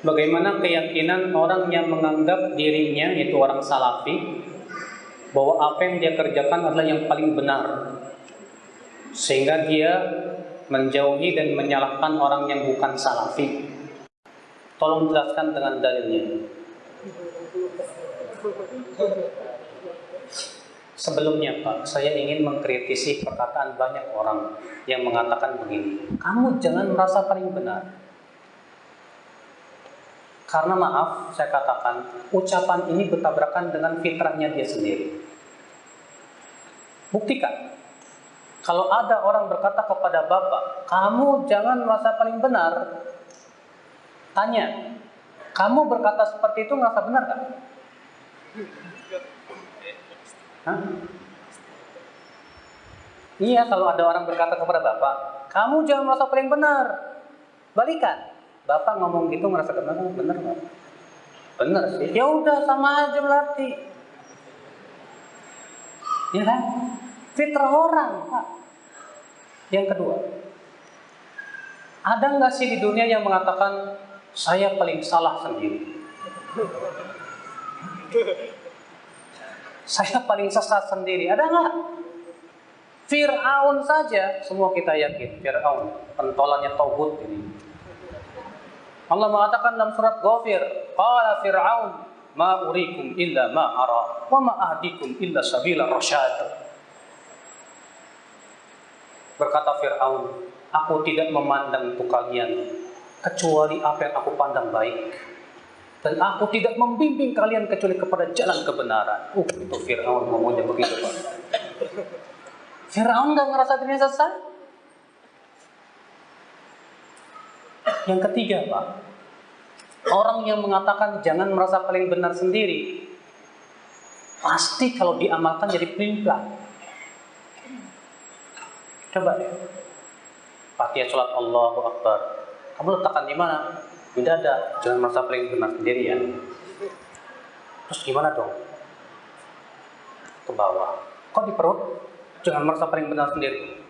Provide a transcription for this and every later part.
Bagaimana keyakinan orang yang menganggap dirinya, yaitu orang salafi, bahwa apa yang dia kerjakan adalah yang paling benar, sehingga dia menjauhi dan menyalahkan orang yang bukan salafi. Tolong jelaskan dengan dalilnya. Sebelumnya Pak, saya ingin mengkritisi perkataan banyak orang yang mengatakan begini, kamu jangan merasa paling benar. Karena maaf, saya katakan, ucapan ini bertabrakan dengan fitrahnya dia sendiri. Buktikan. Kalau ada orang berkata kepada Bapak, kamu jangan merasa paling benar. Tanya, kamu berkata seperti itu merasa benar kan? Hah? Iya, kalau ada orang berkata kepada Bapak, kamu jangan merasa paling benar. Balikan. Bapak ngomong gitu merasa benar nggak? Benar sih. Ya udah sama aja berarti. Ya kan? Fitrah orang, Pak. Yang kedua, ada nggak sih di dunia yang mengatakan saya paling salah sendiri? Saya paling sesat sendiri. Ada nggak? Fir'aun saja, semua kita yakin. Fir'aun, pentolannya Tauhud ini. Allah mengatakan dalam surat Ghafir, qala Fir'aun ma urikum illa ma ara wa ma ahdikum illa sabila rasyad. Berkata Fir'aun, aku tidak memandang untuk kalian kecuali apa yang aku pandang baik, dan aku tidak membimbing kalian kecuali kepada jalan kebenaran. Itu Fir'aun ngomongnya begitu Pak. Fir'aun gak ngerasa dirinya sesat. Yang ketiga Pak, orang yang mengatakan jangan merasa paling benar sendiri, pasti kalau diamalkan jadi pelin-pelan. Coba deh, Fatihah sholat Allahu Akbar, kamu letakkan di mana? Di dada, jangan merasa paling benar sendiri ya. Terus gimana dong? Ke bawah. Kok di perut? Jangan merasa paling benar sendiri.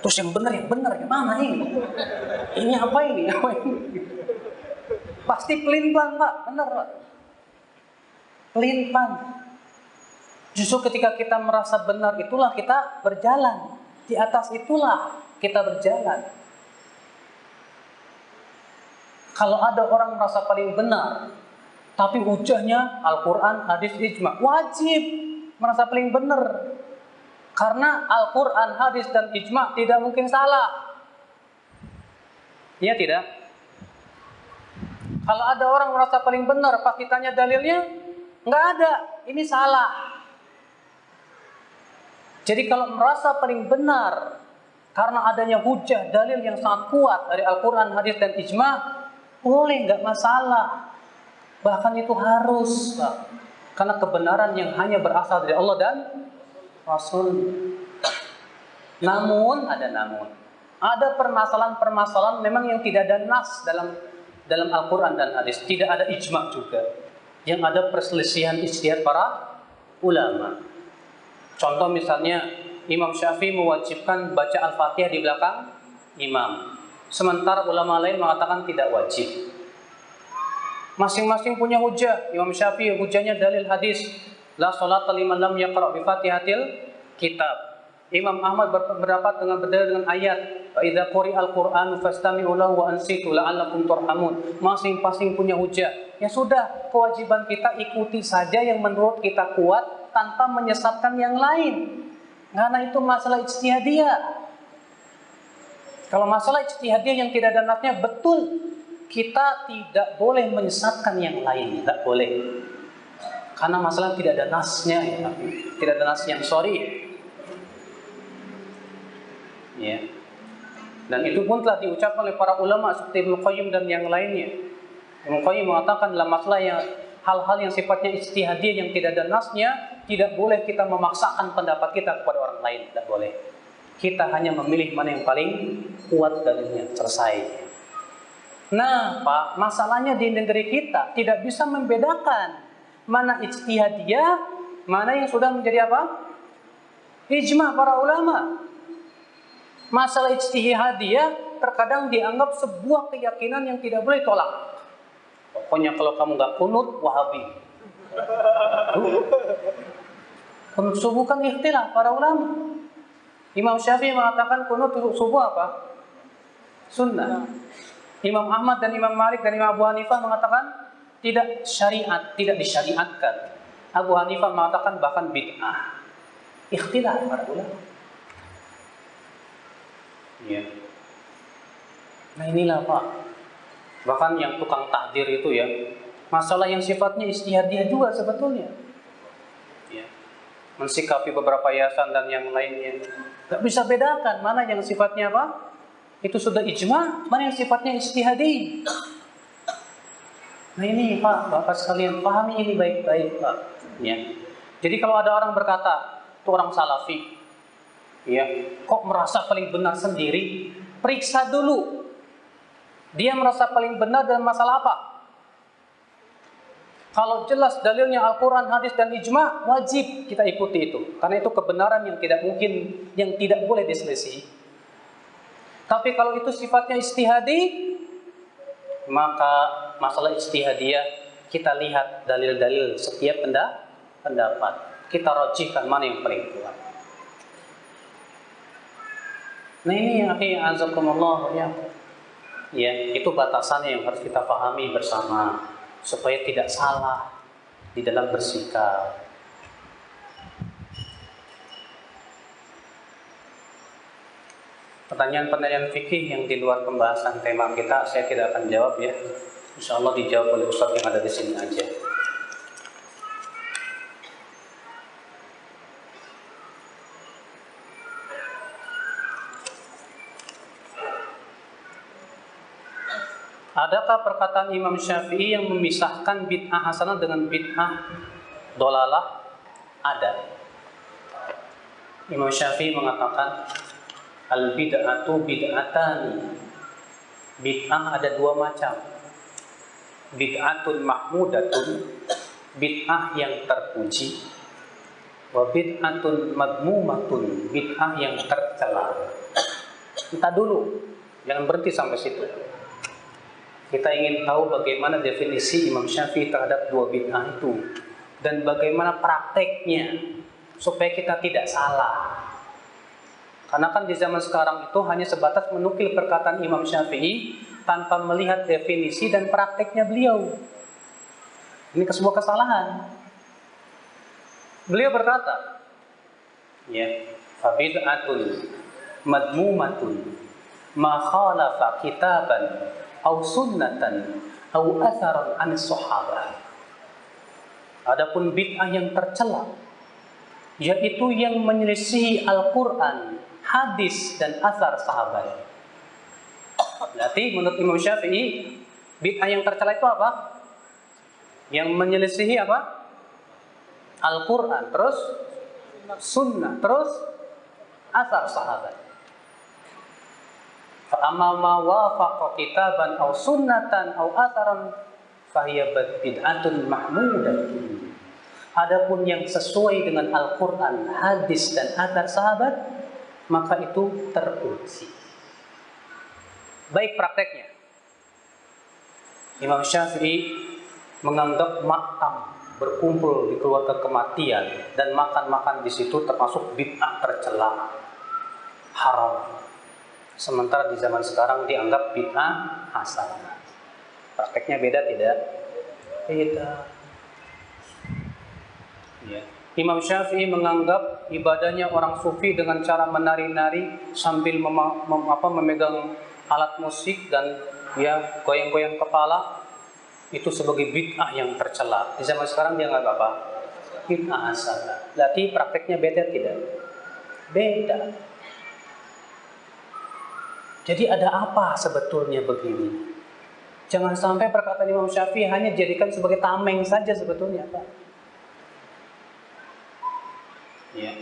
Terus yang benar yang mana ini? Ini apa ini? Apa ini? Pasti pelin-pelan Pak, benar Pak. Pelin-pelan. Justru ketika kita merasa benar itulah kita berjalan. Di atas itulah kita berjalan. Kalau ada orang merasa paling benar, tapi hujahnya Al-Quran, hadis, ijma, wajib merasa paling benar. Karena Al-Quran, hadis, dan ijma tidak mungkin salah. Iya tidak? Kalau ada orang merasa paling benar, pas ditanya dalilnya, nggak ada, ini salah. Jadi kalau merasa paling benar, karena adanya hujah, dalil yang sangat kuat dari Al-Quran, hadis, dan ijma, boleh, nggak masalah. Bahkan itu harus, Pak. Karena kebenaran yang hanya berasal dari Allah dan Rasul. Namun, ada permasalahan-permasalahan memang yang tidak ada nas dalam Al-Quran dan hadis, tidak ada ijma juga, yang ada perselisihan ijtihad para ulama. Contoh misalnya Imam Syafi'i mewajibkan baca Al-Fatihah di belakang imam, sementara ulama lain mengatakan tidak wajib. Masing-masing punya hujah. Imam Syafi'i hujahnya dalil hadis, la sholata liman lam yaqra' bi Fatihatil kitab. Imam Ahmad berpendapat dengan berdalil dengan ayat, fa idza quri'al Qur'anu fastami'u lahu wa ansitu la'allakum turhamun. Masing-masing punya hujah. Ya sudah, kewajiban kita ikuti saja yang menurut kita kuat tanpa menyesatkan yang lain. Karena itu masalah ijtihadiyah. Kalau masalah ijtihadiyah yang tidak ada nasnya, betul, kita tidak boleh menyesatkan yang lain, tidak boleh. Karena masalah tidak ada nasnya, ya, tidak ada nas yang sorry. Ya. Dan itu pun telah diucapkan oleh para ulama seperti Ibnu Qayyim dan yang lainnya. Ibnu Qayyim mengatakan dalam masalah yang hal-hal yang sifatnya ijtihadiyah yang tidak ada nasnya, tidak boleh kita memaksakan pendapat kita kepada orang lain, tidak boleh. Kita hanya memilih mana yang paling kuat dalilnya, selesai. Nah, Pak, masalahnya di negeri kita tidak bisa membedakan mana ijtihadiyah, mana yang sudah menjadi apa? Ijma para ulama. Masalah ijtihadiyah terkadang dianggap sebuah keyakinan yang tidak boleh tolak. Pokoknya kalau kamu nggak kunut, Wahabi. Kunut subuh kan ikhtilaf para ulama. Imam Syafi'i mengatakan kunut subuh apa? Sunnah. Imam Ahmad dan Imam Malik dan Imam Abu Hanifah mengatakan tidak syariat, tidak disyariatkan. Abu Hanifah mengatakan bahkan bid'ah. Ikhtilaf para ulama. Ya. Nah inilah Pak. Bahkan yang tukang takdir itu ya, masalah yang sifatnya ijtihadiyah juga sebetulnya. Ya. Mensikapi beberapa yayasan dan yang lainnya. Gak bisa bedakan mana yang sifatnya apa? Itu sudah ijma, mana yang sifatnya ijtihadi. Nah ini Pak, Bapak sekalian pahami ini baik-baik Pak. Ya. Jadi kalau ada orang berkata, itu orang salafi, ya, kok merasa paling benar sendiri? Periksa dulu, dia merasa paling benar dalam masalah apa? Kalau jelas dalilnya Al-Quran, hadis dan ijma, wajib kita ikuti itu. Karena itu kebenaran yang tidak mungkin, yang tidak boleh diselisih. Tapi kalau itu sifatnya ijtihadi, maka masalah ijtihadiyah kita lihat dalil-dalil setiap pendapat. Kita rajihkan mana yang paling kuat. Nah ini ya azakumullah ya. Ya, itu batasannya yang harus kita pahami bersama supaya tidak salah di dalam bersikap. Pertanyaan-pertanyaan fikih yang di luar pembahasan tema kita saya tidak akan jawab ya. Insya Allah dijawab oleh Ustaz yang ada di sini aja. Adakah perkataan Imam Syafi'i yang memisahkan bid'ah hasanah dengan bid'ah dolalah? Ada. Imam Syafi'i mengatakan al-bid'atu bid'atani. Bid'ah ada dua macam. Bid'atun mahmudatun, bid'ah yang terpuji. Wa bid'atun madmumatun, bid'ah yang tercela. Kita dulu, jangan berhenti sampai situ. Kita ingin tahu bagaimana definisi Imam Syafi'i terhadap dua bid'ah itu dan bagaimana prakteknya supaya kita tidak salah. Karena kan di zaman sekarang itu hanya sebatas menukil perkataan Imam Syafi'i tanpa melihat definisi dan prakteknya beliau. Ini sebuah kesalahan. Beliau berkata, ya, fabid'atun madmumatun ma khalafa kitaban au sunnatan au atharan an sahabah. Adapun bid'ah yang tercela yaitu yang menyelisihi Al-Quran, hadis dan athar sahabat. Berarti menurut Imam Syafi'i bid'ah yang tercela itu apa? Yang menyelisihi apa? Al-Quran, terus sunnah, terus athar sahabat. Fa'amma ma wafaqa kitaban aw sunnatan aw atharan fahiya bid'atun mahmudatun. Adapun yang sesuai dengan Al-Qur'an, hadis dan athar sahabat, maka itu terpuji. Baik prakteknya. Imam Syafi'i menganggap maktam berkumpul di keluarga kematian dan makan-makan di situ termasuk bid'ah tercela, haram. Sementara di zaman sekarang dianggap bid'ah hasanah. Prakteknya beda tidak? Beda. Ya. Imam Syafi'i menganggap ibadahnya orang sufi dengan cara menari-nari sambil memegang alat musik dan ya goyang-goyang kepala itu sebagai bid'ah yang tercela. Di zaman sekarang dia nggak apa? Bid'ah hasanah. Berarti prakteknya beda tidak? Beda. Jadi ada apa sebetulnya begini? Jangan sampai perkataan Imam Syafi'i hanya dijadikan sebagai tameng saja sebetulnya, Pak. Ya.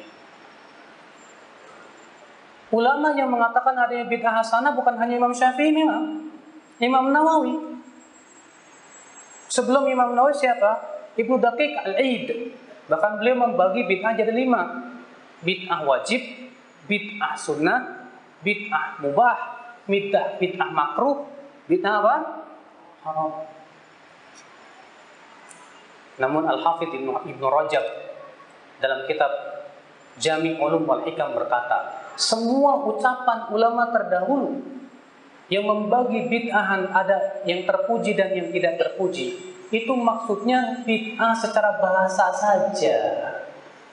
Ulama yang mengatakan adanya bid'ah hasanah bukan hanya Imam Syafi'i memang. Imam Nawawi. Sebelum Imam Nawawi siapa? Ibnu Daqiq Al-Aid. Bahkan beliau membagi bid'ah jadi 5. Bid'ah wajib, bid'ah sunnah, bid'ah mubah, bid'ah makruh, bid'ah apa? Haram. Namun Al-Hafidz Ibnu Rajab dalam kitab Jami' Ulum wal Hikam berkata, semua ucapan ulama terdahulu yang membagi bid'ahan ada yang terpuji dan yang tidak terpuji, itu maksudnya bid'ah secara bahasa saja,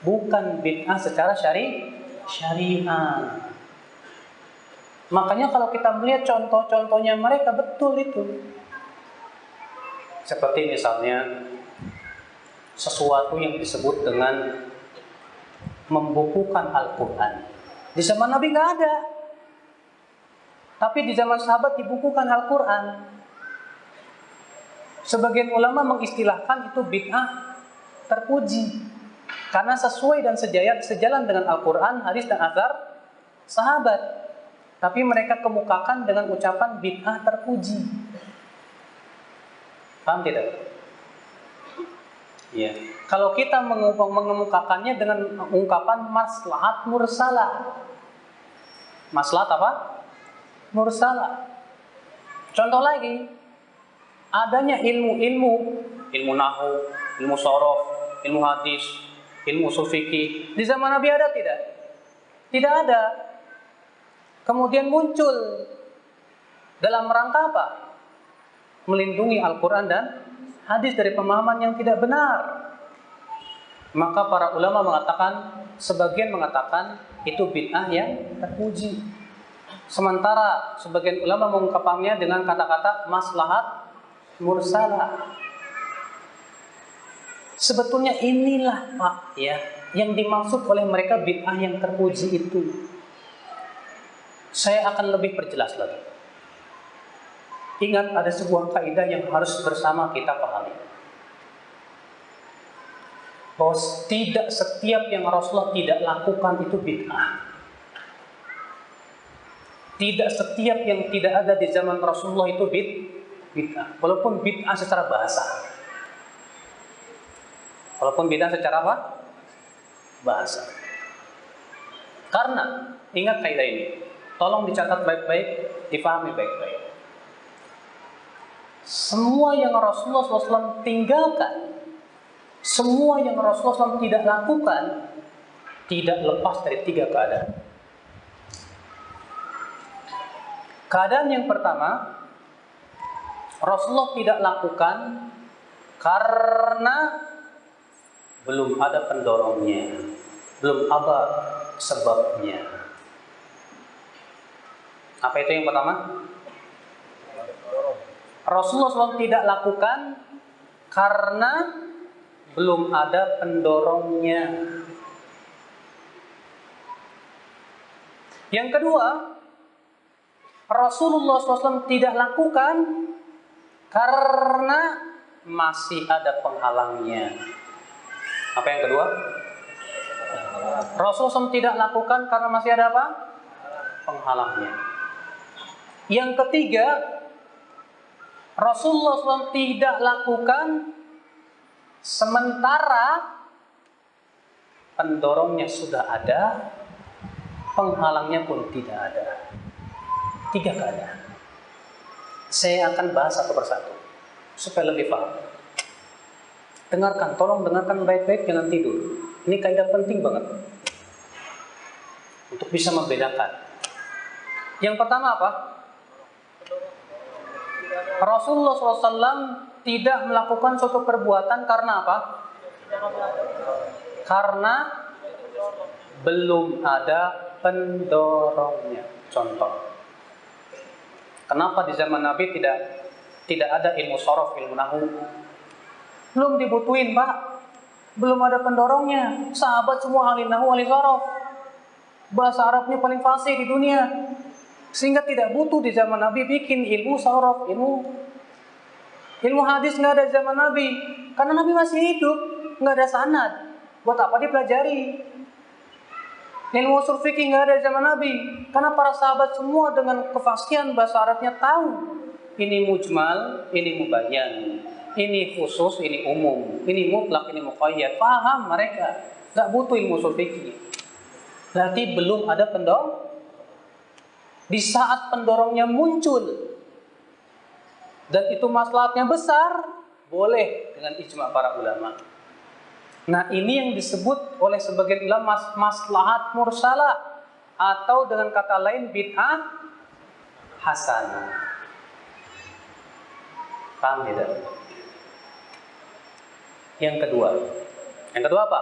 bukan bid'ah secara syariah. Makanya kalau kita melihat contoh-contohnya mereka, betul itu. Seperti misalnya sesuatu yang disebut dengan membukukan Al-Quran. Di zaman Nabi nggak ada, tapi di zaman sahabat dibukukan Al-Quran. Sebagian ulama mengistilahkan itu bid'ah terpuji, karena sesuai dan sejalan dengan Al-Quran, hadis dan athar sahabat. Tapi mereka kemukakan dengan ucapan bid'ah terpuji. Paham tidak? Ya. Kalau kita mengemukakannya dengan ungkapan maslahat mursalah. Maslahat apa? Mursalah. Contoh lagi, adanya ilmu nahwu, ilmu shorof, ilmu hadis, ilmu ushul fikih di zaman Nabi ada tidak? Tidak ada. Kemudian muncul dalam rangka apa? Melindungi Al-Quran dan hadis dari pemahaman yang tidak benar. Maka para ulama mengatakan, sebagian mengatakan itu bid'ah yang terpuji. Sementara sebagian ulama mengungkapkannya dengan kata-kata maslahat mursalah. Sebetulnya inilah Pak ya, yang dimaksud oleh mereka bid'ah yang terpuji itu. Saya akan lebih perjelas lagi. Ingat, ada sebuah kaidah yang harus bersama kita pahami. Bahwa tidak setiap yang Rasulullah tidak lakukan itu bid'ah. Tidak setiap yang tidak ada di zaman Rasulullah itu bid'ah. Walaupun bid'ah secara bahasa. Walaupun bid'ah secara apa? Bahasa. Karena, ingat kaidah ini. Tolong dicatat baik-baik, dipahami baik-baik. Semua yang Rasulullah SAW tinggalkan, semua yang Rasulullah SAW tidak lakukan, tidak lepas dari 3 keadaan. Keadaan yang pertama, Rasulullah tidak lakukan karena belum ada pendorongnya, belum ada sebabnya. Apa itu yang pertama? Rasulullah SAW tidak lakukan karena belum ada pendorongnya. Yang kedua, Rasulullah SAW tidak lakukan karena masih ada penghalangnya. Apa yang kedua? Rasulullah SAW tidak lakukan karena masih ada apa? Penghalangnya. Yang ketiga, Rasulullah SAW tidak lakukan sementara pendorongnya sudah ada, penghalangnya pun tidak ada. 3 keadaan. Saya akan bahas satu persatu supaya lebih paham. Dengarkan, tolong dengarkan baik-baik, jangan tidur. Ini kaidah penting banget untuk bisa membedakan. Yang pertama apa? Rasulullah SAW tidak melakukan suatu perbuatan karena apa? Karena belum ada pendorongnya. Contoh, kenapa di zaman Nabi tidak ada ilmu shorof, ilmu nahwu? Belum dibutuhin Pak, belum ada pendorongnya. Sahabat semua ahli nahwu, ahli shorof, bahasa Arabnya paling fasih di dunia. Sehingga tidak butuh di zaman Nabi bikin ilmu shorof, ilmu hadis nggak ada di zaman Nabi, karena Nabi masih hidup, nggak ada sanad. Buat apa dipelajari? Ilmu ushul fikih nggak ada di zaman Nabi, karena para sahabat semua dengan kefasihan bahasa Arabnya tahu ini mujmal, ini mubayyan, ini khusus, ini umum, ini mutlak, ini muqayyad. Paham mereka, nggak butuh ilmu ushul fikih. Berarti belum ada pendorong. Di saat pendorongnya muncul dan itu maslahatnya besar, boleh dengan ijma para ulama. Nah, ini yang disebut oleh sebagian ulama maslahat mursalah, atau dengan kata lain bid'ah hasanah. Paham tidak? Yang kedua apa?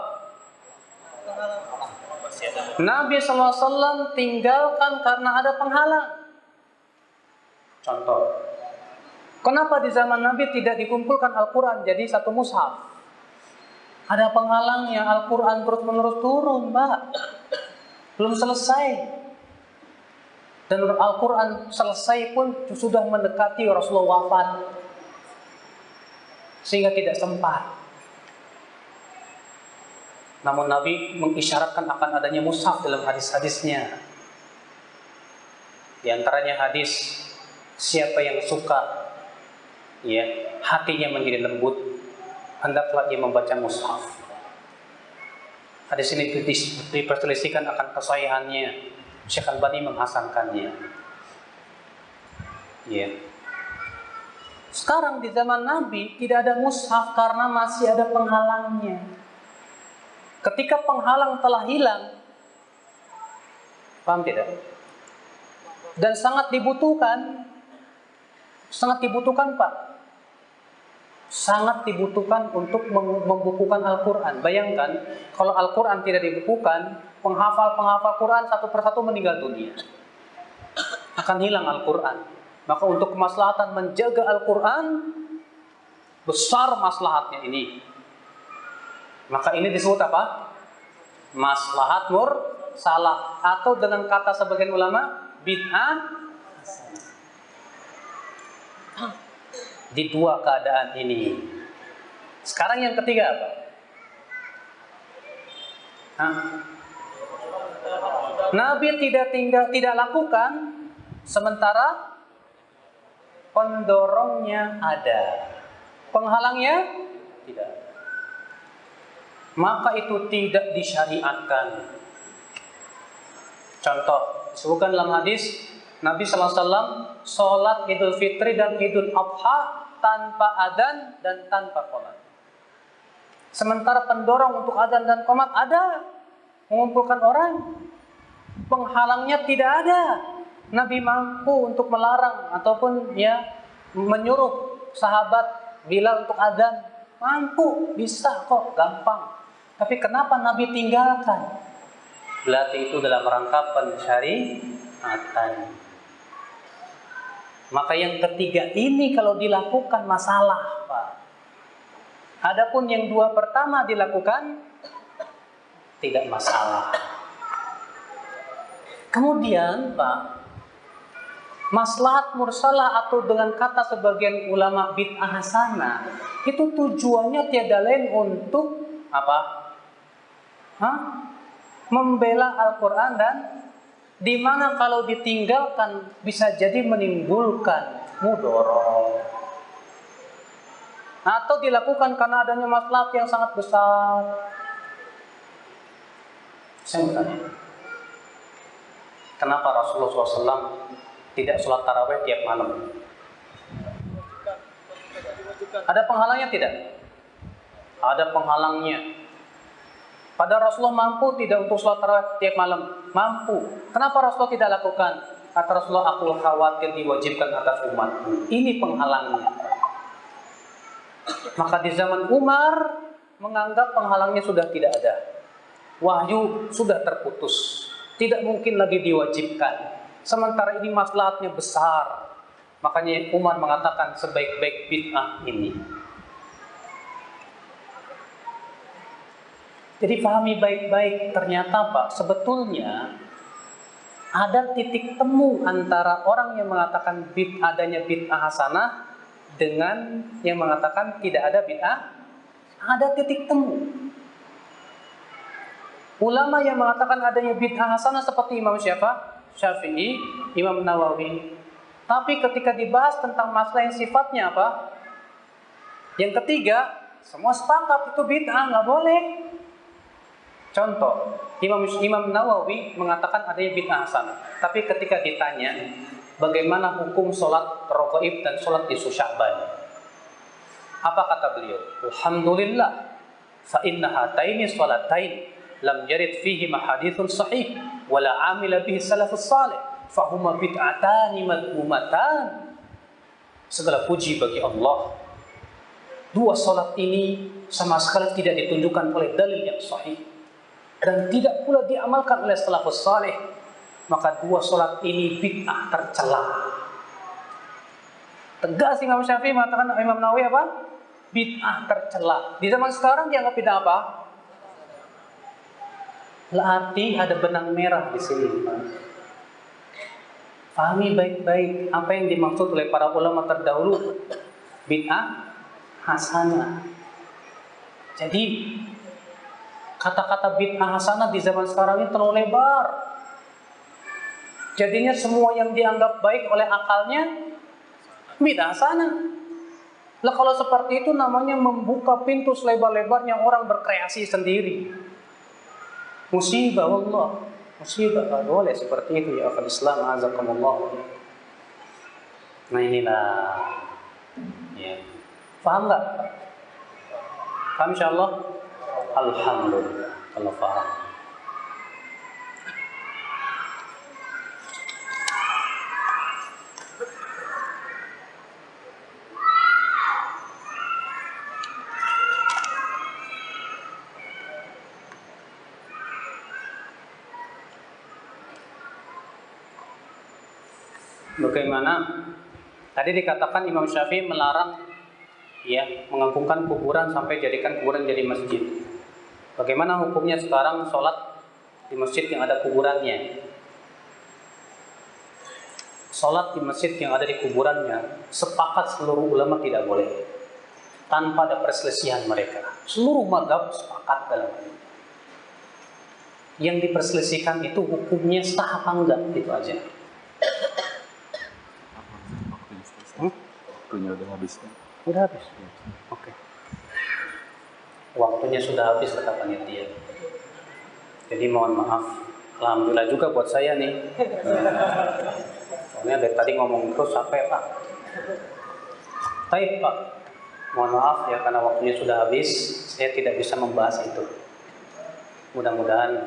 Nabi SAW tinggalkan karena ada penghalang. Contoh, kenapa di zaman Nabi tidak dikumpulkan Al-Quran jadi satu mushaf? Ada penghalangnya, Al-Quran terus-menerus turun, Mbak. Belum selesai. Dan Al-Quran selesai pun sudah mendekati Rasulullah wafat, sehingga tidak sempat. Namun Nabi mengisyaratkan akan adanya mushaf dalam hadis-hadisnya. Di antaranya hadis, siapa yang suka hatinya menjadi lembut, hendaklah ia membaca mushaf. Hadis ini diperselisihkan akan kesahihannya. Syekh Albani menghasankannya. Sekarang di zaman Nabi tidak ada mushaf karena masih ada penghalangnya. Ketika penghalang telah hilang, paham tidak? Dan sangat dibutuhkan Pak. Sangat dibutuhkan untuk membukukan Al-Quran. Bayangkan, kalau Al-Quran tidak dibukukan, penghafal Quran satu persatu meninggal dunia. Akan hilang Al-Quran. Maka untuk kemaslahatan menjaga Al-Quran, besar maslahatnya ini. Maka ini disebut apa? Maslahat mursalah, atau dengan kata sebagian ulama, bid'ah. Di dua keadaan ini. Sekarang yang ketiga apa? Nabi tidak lakukan, sementara pendorongnya ada, penghalangnya tidak. Maka itu tidak disyariatkan. Contoh, disebutkan dalam hadis Nabi SAW sholat Idul Fitri dan Idul Adha tanpa adzan dan tanpa qomat. Sementara pendorong untuk adzan dan qomat ada, mengumpulkan orang. Penghalangnya tidak ada. Nabi mampu untuk melarang ataupun menyuruh sahabat Bilal untuk adzan. Mampu, bisa kok, gampang. Tapi kenapa Nabi tinggalkan? Berarti itu dalam rangka pensyariatan. Maka yang ketiga ini kalau dilakukan masalah, Pak. Adapun yang dua pertama dilakukan tidak masalah. Kemudian, Pak, maslahat mursalah atau dengan kata sebagian ulama bid'ah hasanah, itu tujuannya tiada lain untuk apa? Membela Al-Quran, dan di mana kalau ditinggalkan bisa jadi menimbulkan mudarat, atau dilakukan karena adanya maslahat yang sangat besar. Saya bertanya, kenapa Rasulullah SAW tidak sholat tarawih tiap malam? Ada penghalangnya tidak? Ada penghalangnya. Padahal Rasulullah mampu tidak untuk sholat tarawih tiap malam? Mampu. Kenapa Rasulullah tidak lakukan? Kata Rasulullah, aku khawatir diwajibkan atas umatku. Ini penghalangnya. Maka di zaman Umar menganggap penghalangnya sudah tidak ada. Wahyu sudah terputus. Tidak mungkin lagi diwajibkan. Sementara ini maslahatnya besar. Makanya Umar mengatakan sebaik-baik bid'ah ini. Jadi pahami baik-baik, ternyata Pak, sebetulnya ada titik temu antara orang yang mengatakan adanya bid'ah hasanah dengan yang mengatakan tidak ada bid'ah. Ada titik temu. Ulama yang mengatakan adanya bid'ah hasanah seperti Imam Syafi'i, Imam Nawawi. Tapi ketika dibahas tentang masalah yang sifatnya apa? Yang ketiga, semua sepakat itu bid'ah, nggak boleh. Contoh, Imam Nawawi mengatakan adanya bid'ah hasanah. Tapi ketika ditanya bagaimana hukum sholat raghaib dan sholat nisfu Sya'ban, Apa kata beliau? Alhamdulillah, fa inna hataini salatain lam yarid fihi mahadithun sahih wala amila bihi salafus salih fahuma bid'atani madhumatan. Segala puji bagi Allah. Dua salat ini sama sekali tidak ditunjukkan oleh dalil yang sahih dan tidak pula diamalkan oleh salafus salih. Maka dua salat ini bid'ah tercela. Tegas Imam Syafi'i mengatakan, Imam Nawawi apa? Bid'ah tercela. Di zaman sekarang dianggap bid'ah apa? Berarti ada benang merah di sini. Pahami baik-baik apa yang dimaksud oleh para ulama terdahulu. Bid'ah hasanah. Jadi kata-kata bid'ah hasanah di zaman sekarang ini terlalu lebar. Jadinya semua yang dianggap baik oleh akalnya bid'ah hasanah. Lah kalau seperti itu namanya membuka pintu selebar-lebarnya orang berkreasi sendiri. Musibah wallah. Musibah, tak boleh seperti itu ya akhal Islam, azakumullah. Nah inilah ya. Faham tak? Faham insyaAllah? Alhamdulillah kalau faham. Bagaimana tadi dikatakan Imam Syafi'i melarang ya mengagungkan kuburan sampai jadikan kuburan jadi masjid. Bagaimana hukumnya sekarang sholat di masjid yang ada kuburannya? Sholat di masjid yang ada di kuburannya sepakat seluruh ulama tidak boleh, tanpa ada perselisihan mereka. Seluruh mazhab sepakat dalam ini. Yang diperselisihkan itu hukumnya sah apa enggak, itu aja. Waktunya udah habis kan? Udah habis? Oke. Waktunya sudah habis kata panitia. Jadi mohon maaf. Alhamdulillah juga buat saya nih. Soalnya dari tadi ngomong terus sampai Pak. Baik Pak. Mohon maaf ya karena waktunya sudah habis. Saya tidak bisa membahas itu. Mudah-mudahan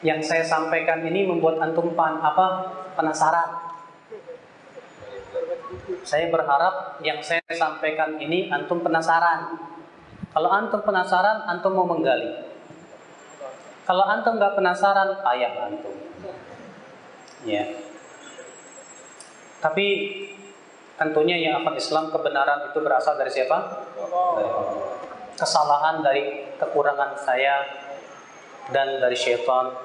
yang saya sampaikan ini membuat antum penasaran. Saya berharap yang saya sampaikan ini antum penasaran. Kalau antum penasaran, antum mau menggali. Kalau antum nggak penasaran, payah antum. Ya. Tapi tentunya yang akan Islam kebenaran itu berasal dari siapa? Dari Allah. Kesalahan dari kekurangan saya dan dari syaitan.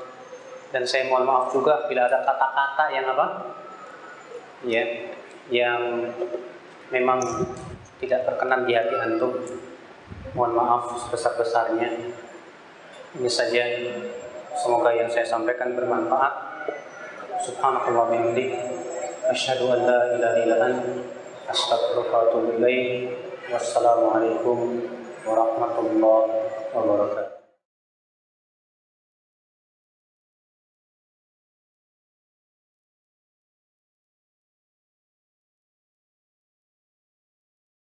Dan saya mohon maaf juga bila ada kata-kata yang apa? Ya. Yang memang tidak berkenan di hati antum, mohon maaf sebesar-besarnya. Ini saja, semoga yang saya sampaikan bermanfaat. Subhanakallah bihamdik, asyhadu an la ilaha illa anta, astaghfiruka wa atubu ilaik. Wassalamualaikum warahmatullahi wabarakatuh.